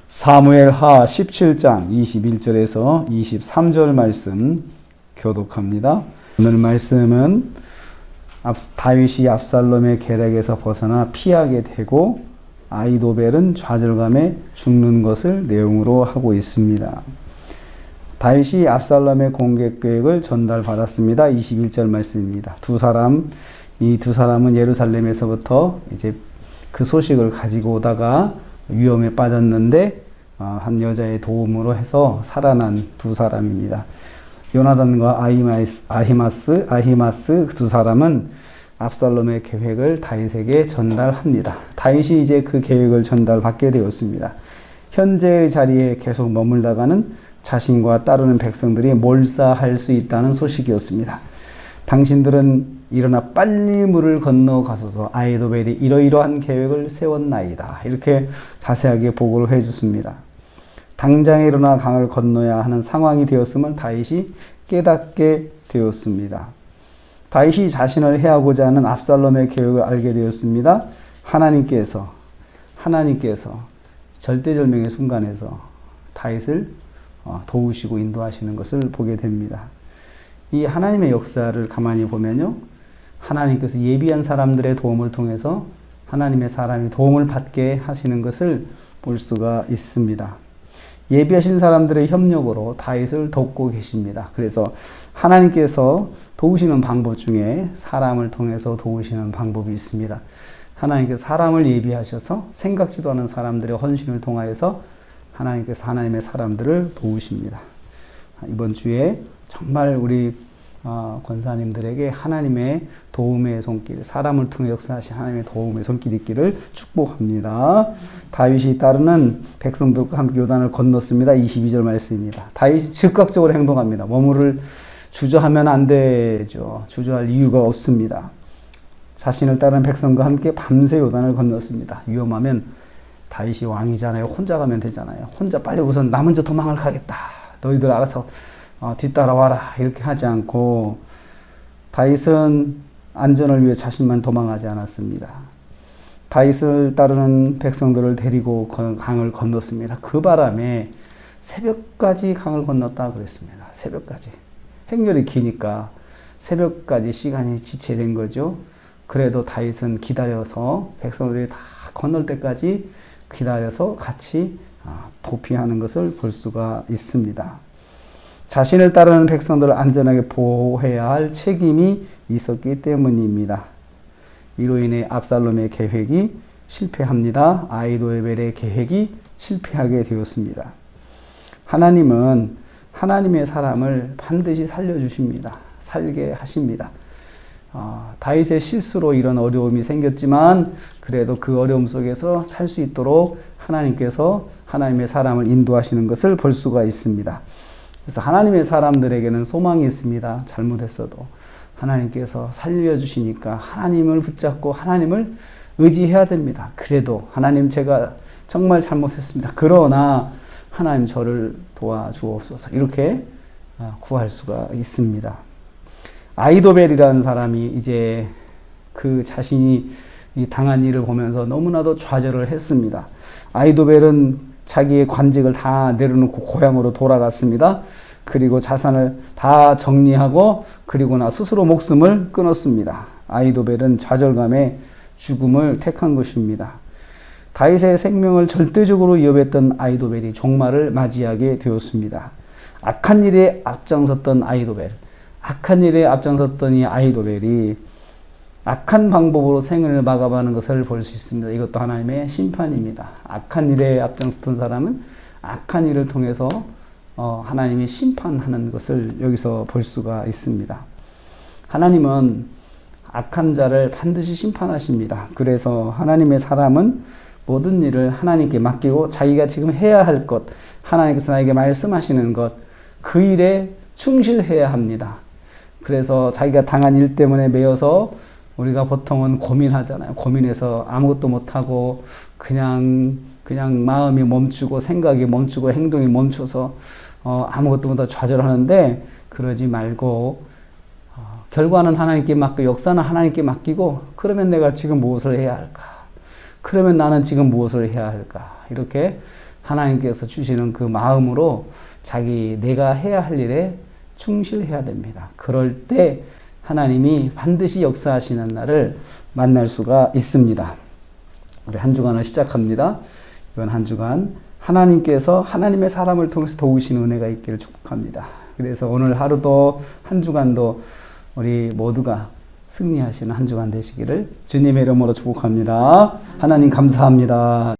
사무엘하 17장 21절에서 23절 말씀 교독합니다. 오늘 말씀은 다윗이 압살롬의 계략에서 벗어나 피하게 되고 아히도벨은 좌절감에 죽는 것을 내용으로 하고 있습니다. 다윗이 압살롬의 공격 계획을 전달받았습니다. 21절 말씀입니다. 이 두 사람은 예루살렘에서부터 이제 그 소식을 가지고 오다가 위험에 빠졌는데 한 여자의 도움으로 해서 살아난 두 사람입니다. 요나단과 아히마스 두 사람은 압살롬의 계획을 다윗에게 전달합니다. 다윗이 이제 그 계획을 전달받게 되었습니다. 현재의 자리에 계속 머물다가는 자신과 따르는 백성들이 몰사할 수 있다는 소식이었습니다. 당신들은 일어나 빨리 물을 건너가소서 아히도벨이 이러이러한 계획을 세웠나이다. 이렇게 자세하게 보고를 해줬습니다. 당장 일어나 강을 건너야 하는 상황이 되었음을 다윗이 깨닫게 되었습니다. 다윗이 자신을 해하고자 하는 압살롬의 계획을 알게 되었습니다. 하나님께서 절대절명의 순간에서 다윗을 도우시고 인도하시는 것을 보게 됩니다. 이 하나님의 역사를 가만히 보면요, 하나님께서 예비한 사람들의 도움을 통해서 하나님의 사람이 도움을 받게 하시는 것을 볼 수가 있습니다. 예비하신 사람들의 협력으로 다윗을 돕고 계십니다. 그래서 하나님께서 도우시는 방법 중에 사람을 통해서 도우시는 방법이 있습니다. 하나님께서 사람을 예비하셔서 생각지도 않은 사람들의 헌신을 통하여서 하나님께서 하나님의 사람들을 도우십니다. 이번 주에 정말 우리 권사님들에게 하나님의 도움의 손길, 사람을 통해 역사하신 하나님의 도움의 손길 있기를 축복합니다. 다윗이 따르는 백성들과 함께 요단을 건넜습니다. 22절 말씀입니다. 다윗이 즉각적으로 행동합니다. 머무를 주저하면 안 되죠. 주저할 이유가 없습니다. 자신을 따르는 백성과 함께 밤새 요단을 건넜습니다. 위험하면 다윗이 왕이잖아요. 혼자 가면 되잖아요. 혼자 빨리 우선 나 먼저 도망을 가겠다. 너희들 알아서 뒤따라와라. 이렇게 하지 않고 다윗은 안전을 위해 자신만 도망하지 않았습니다. 다윗을 따르는 백성들을 데리고 강을 건넜습니다. 그 바람에 새벽까지 강을 건넜다 그랬습니다. 새벽까지. 행렬이 기니까 새벽까지 시간이 지체된 거죠. 그래도 다윗은 기다려서 백성들이 다 건널 때까지 기다려서 같이 도피하는 것을 볼 수가 있습니다. 자신을 따르는 백성들을 안전하게 보호해야 할 책임이 있었기 때문입니다. 이로 인해 압살롬의 계획이 실패합니다. 아히도벨의 계획이 실패하게 되었습니다. 하나님은 하나님의 사람을 반드시 살려주십니다. 살게 하십니다. 다윗의 실수로 이런 어려움이 생겼지만 그래도 그 어려움 속에서 살 수 있도록 하나님께서 하나님의 사람을 인도하시는 것을 볼 수가 있습니다. 그래서 하나님의 사람들에게는 소망이 있습니다. 잘못했어도 하나님께서 살려주시니까 하나님을 붙잡고 하나님을 의지해야 됩니다. 그래도 하나님 제가 정말 잘못했습니다. 그러나 하나님 저를 도와주옵소서 이렇게 구할 수가 있습니다. 아히도벨이라는 사람이 이제 그 자신이 당한 일을 보면서 너무나도 좌절을 했습니다. 아히도벨은 자기의 관직을 다 내려놓고 고향으로 돌아갔습니다. 그리고 자산을 다 정리하고 그리고 나 스스로 목숨을 끊었습니다. 아히도벨은 좌절감에 죽음을 택한 것입니다. 다윗의 생명을 절대적으로 위협했던 아히도벨이 종말을 맞이하게 되었습니다. 악한 일에 앞장섰던 이 아히도벨이 악한 방법으로 생을 마감하는 것을 볼 수 있습니다. 이것도 하나님의 심판입니다. 악한 일에 앞장섰던 사람은 악한 일을 통해서 하나님이 심판하는 것을 여기서 볼 수가 있습니다. 하나님은 악한 자를 반드시 심판하십니다. 그래서 하나님의 사람은 모든 일을 하나님께 맡기고 자기가 지금 해야 할 것, 하나님께서 나에게 말씀하시는 것, 그 일에 충실해야 합니다. 그래서 자기가 당한 일 때문에 매여서 우리가 보통은 고민하잖아요. 고민해서 아무것도 못하고 그냥 마음이 멈추고 생각이 멈추고 행동이 멈춰서 아무것도 못하고 좌절하는데 그러지 말고 결과는 하나님께 맡기고 역사는 하나님께 맡기고 그러면 내가 지금 무엇을 해야 할까? 그러면 나는 지금 무엇을 해야 할까? 이렇게 하나님께서 주시는 그 마음으로 내가 해야 할 일에 충실해야 됩니다. 그럴 때 하나님이 반드시 역사하시는 날을 만날 수가 있습니다. 우리 한 주간을 시작합니다. 이번 한 주간 하나님께서 하나님의 사람을 통해서 도우시는 은혜가 있기를 축복합니다. 그래서 오늘 하루도 한 주간도 우리 모두가 승리하시는 한 주간 되시기를 주님의 이름으로 축복합니다. 하나님 감사합니다.